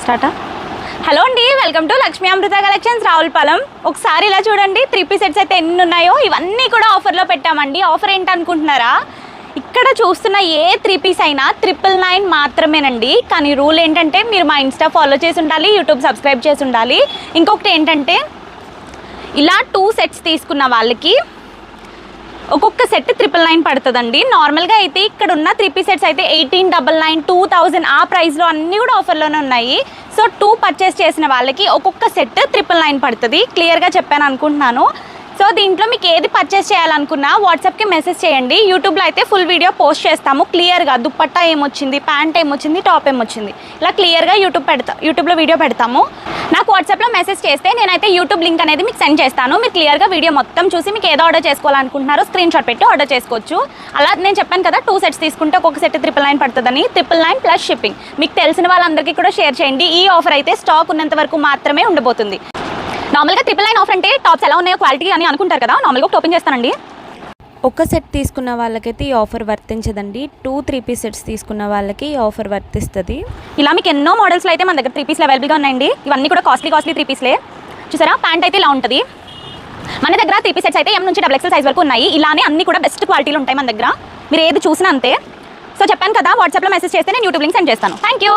స్టార్టా. Hello అండి, welcome to Lakshmi Amrutha collections Ravulapalem. ఒకసారి ఇలా చూడండి, 3 సెట్స్ అయితే ఎన్ని ఉన్నాయో. ఇవన్నీ కూడా ఆఫర్లో పెట్టామండి. ఆఫర్ ఏంటనుకుంటున్నారా? ఇక్కడ చూస్తున్న ఏ 3 పీస్ అయినా 999 మాత్రమేనండి. కానీ రూల్ ఏంటంటే మీరు మా ఇన్స్టా ఫాలో చేసి ఉండాలి, యూట్యూబ్ సబ్స్క్రైబ్ చేసి ఉండాలి. ఇంకొకటి ఏంటంటే ఇలా 2 సెట్స్ తీసుకున్న వాళ్ళకి ఒక్కొక్క సెట్ 999 పడుతుందండి. నార్మల్గా అయితే ఇక్కడ ఉన్న 3 పీస్ సెట్స్ అయితే 1899, 2000 ఆ ప్రైస్లో అన్నీ కూడా ఆఫర్లోనే ఉన్నాయి. సో 2 పర్చేస్ చేసిన వాళ్ళకి ఒక్కొక్క సెట్ 999 పడుతుంది. క్లియర్గా చెప్పాను అనుకుంటున్నాను. సో దీంట్లో మీకు ఏది పర్చేస్ చేయాలనుకున్నా వాట్సాప్కి మెసేజ్ చేయండి. యూట్యూబ్లో అయితే ఫుల్ వీడియో పోస్ట్ చేస్తాము క్లియర్గా. దుప్పట్టా ఏమొచ్చింది, ప్యాంట్ ఏమొచ్చింది, టాప్ ఏమొచ్చింది, ఇలా క్లియర్గా యూట్యూబ్లో వీడియో పెడతాము. నాకు వాట్సాప్లో మెసేజ్ చేస్తే నేనైతే యూట్యూబ్ లింక్ అనేది మీకు సెండ్ చేస్తాను. మీరు క్లియర్గా వీడియో మొత్తం చూసి మీకు ఏదో ఆర్డర్ చేసుకోవాలనుకుంటున్నారో స్క్రీన్ షాట్ పెట్టి ఆర్డర్ చేసుకోవచ్చు. అలా నేను చెప్పాను కదా, 2 సెట్స్ తీసుకుంటే ఒక్కొక్క సెట్ 999 పడుతుందని. 999 ప్లస్ షిప్పింగ్. మీకు తెలిసిన వాళ్ళందరికీ కూడా షేర్ చేయండి. ఈ ఆఫర్ అయితే స్టాక్ ఉన్నంత వరకు మాత్రమే ఉండబోతుంది. నార్మల్గా 999 ఆఫర్ అంటే టాప్స్ ఎలా ఉన్నాయో క్వాలిటీ అని అనుకుంటారు కదా. నార్మల్గా ఓపెన్ చేస్తానండి. ఒక సెట్ తీసుకున్న వాళ్ళకైతే ఈ ఆఫర్ వర్తించదండి. 2-3 పీస్ సెట్స్ తీసుకున్న వాళ్ళకి ఈ ఆఫర్ వర్తిస్తుంది. ఇలా మీకు ఎన్నో మోడల్స్లో అయితే మన దగ్గర 3 పీస్లు అవైలబుల్గా ఉన్నాయండి. ఇవన్నీ కూడా కాస్ట్లీ 3 పీస్లే. చూసారా, ప్యాంట్ అయితే ఇలా ఉంటుంది. మన దగ్గర 3 పీస్ సెట్స్ అయితే M నుంచి XXL సైజ్ వరకు ఉన్నాయి. ఇలానే అన్ని కూడా బెస్ట్ క్వాలిటీలు ఉంటాయి మన దగ్గర. మీరు ఏది చూసినా అంతే. సో చెప్పాను కదా, వాట్సాప్లో మెసేజ్ చేస్తే నేను యూట్యూబ్ లింక్ సెండ్ చేస్తాను. Thank you.